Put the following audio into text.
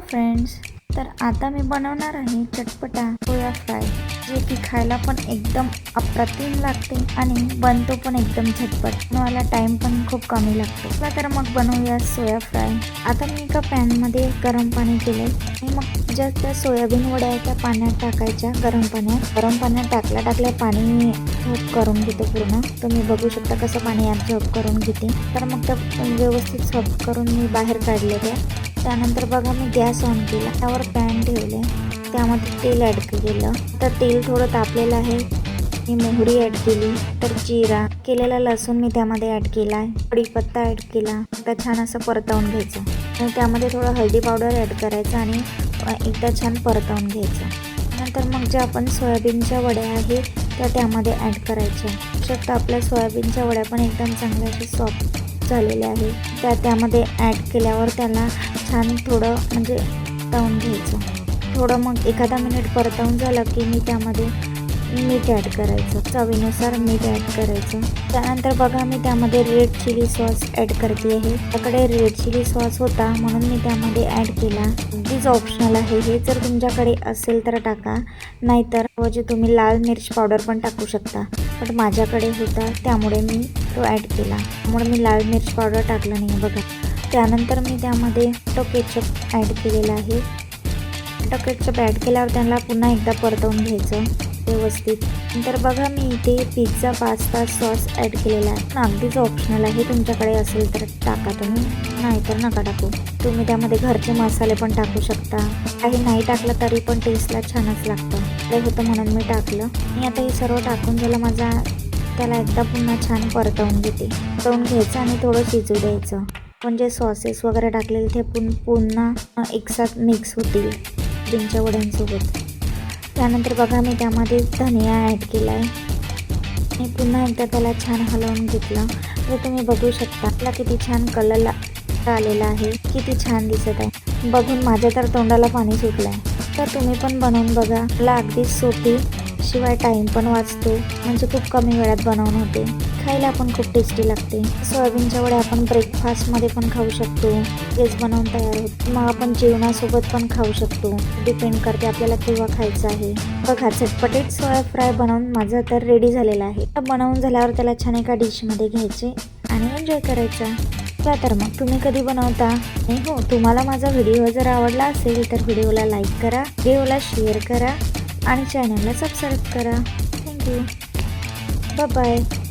Friends, तर आता मी बनवणार आहे चटपटा सोया फ्राय, जे की खायला पण एकदम अप्रतिम लागते आणि बनतो पण एकदम झटपट. बनवायला टाइम पण खूप कमी लागतो. चला तर मग बनवूया सोया फ्राय. आता मी एका पॅनमध्ये गरम पाणी केले आणि मग जस्ट त्या सोयाबीन वड्या त्या पाण्यात टाकायच्या. गरम पाण्यात टाकल्या पाणी झोप करून घेते पूर्ण. तुम्ही बघू शकता कसं पाणी यात झोप करून घेते. तर मग त्या व्यवस्थित झोप करून मी बाहेर काढले ते. त्यानंतर बघा मी गॅस ऑन केला, त्यावर पॅन ठेवले, त्यामध्ये तेल ॲड केलं. तर तेल थोडं तापलेलं आहे. मी मोहरी ॲड केली, तर जिरा केलेला लसूण मी त्यामध्ये ॲड केला आहे, कढीपत्ता ॲड केला. एकदा छान असं परतवून घ्यायचं आणि त्यामध्ये थोडं हळदी पावडर ॲड करायचं आणि एकदा छान परतवून घ्यायचं. नंतर मग ज्या आपण सोयाबीनच्या वड्या आहे त्या त्यामध्ये ॲड करायच्या. शकता आपल्या सोयाबीनच्या वड्या पण एकदम चांगल्या अशा सॉफ्ट झालेल्या आहे. त्यामध्ये ॲड केल्यावर त्याला छान थोडं म्हणजे तळून घ्यायचं. थोडं मग एखादा मिनिट परतवून झालं की मी त्यामध्ये मीठ ॲड करायचं, चवीनुसार मीठ ॲड करायचं. त्यानंतर बघा मी त्यामध्ये रेड चिली सॉस ॲड करते आहे. त्याकडे रेड चिली सॉस होता म्हणून मी त्यामध्ये ॲड केला. अगदीच ऑप्शनल आहे हे, जर तुमच्याकडे असेल तर टाका, नाहीतर म्हणजे तुम्ही लाल मिर्च पावडर पण टाकू शकता. पण माझ्याकडे होता त्यामुळे मी तो ॲड केला, त्यामुळे मी लाल मिर्च पावडर टाकलं नाही बघा. त्यानंतर मी त्यामध्ये केचप ॲड केलेला आहे. केचप ॲड केल्यावर त्याला पुन्हा एकदा परतवून घ्यायचं व्यवस्थित. नंतर बघा मी इथे पिझ्झा पास्ता सॉस ॲड केलेला आहे. अगदीच ऑप्शनल आहे, तुमच्याकडे असेल तर टाका तुम्ही, नाहीतर नका टाकू. तुम्ही त्यामध्ये घरचे मसाले पण टाकू शकता. काही नाही टाकलं तरी पण टेस्टला छानच लागतं. ते होतं म्हणून मी टाकलं. आणि आता हे सर्व टाकून झालं माझा, त्याला एकदा पुन्हा छान परतवून घ्यायचं आणि थोडं शिजू द्यायचं. पण जे सॉसेस वगैरे टाकलेले ते पुन्हा एकसाथ मिक्स होतील सोयाबीनच्या वड्यांसोबत. त्यानंतर बघा मी त्यामध्ये धनिया ॲड केला आहे आणि पुन्हा एकदा त्याला छान हलवून घेतलं. तर तुम्ही बघू शकता त्याला किती छान कलर आलेला आहे, किती छान दिसत आहे. बघून माझ्या तर तोंडाला पाणी सुटलं आहे. तर तुम्ही पण बनवून बघा. मला अगदीच सोपी, शिवाय टाईम पण वाचतो, म्हणजे खूप कमी वेळात बनवून होते. खायला पण खूप टेस्टी लागते. सोयाबीनच्या वड्या आपण ब्रेकफास्टमध्ये पण खाऊ शकतो, तेच बनवून तयार होते. मग आपण जेवणासोबत पण खाऊ शकतो, डिपेंड करते आपल्याला केव्हा खायचं आहे. बघा चटपटीत सोया फ्राय बनवून माझं तर रेडी झालेलं आहे. बनवून झाल्यावर त्याला छान एका डिशमध्ये घ्यायचे आणि एन्जॉय करायचा. तर मग तुम्ही कधी बनवता? आणि हो, तुम्हाला माझा व्हिडिओ जर आवडला असेल तर व्हिडिओला लाईक करा, व्हिडिओला शेअर करा आणि चॅनलला सबस्क्राईब करा. थँक्यू. Bye bye.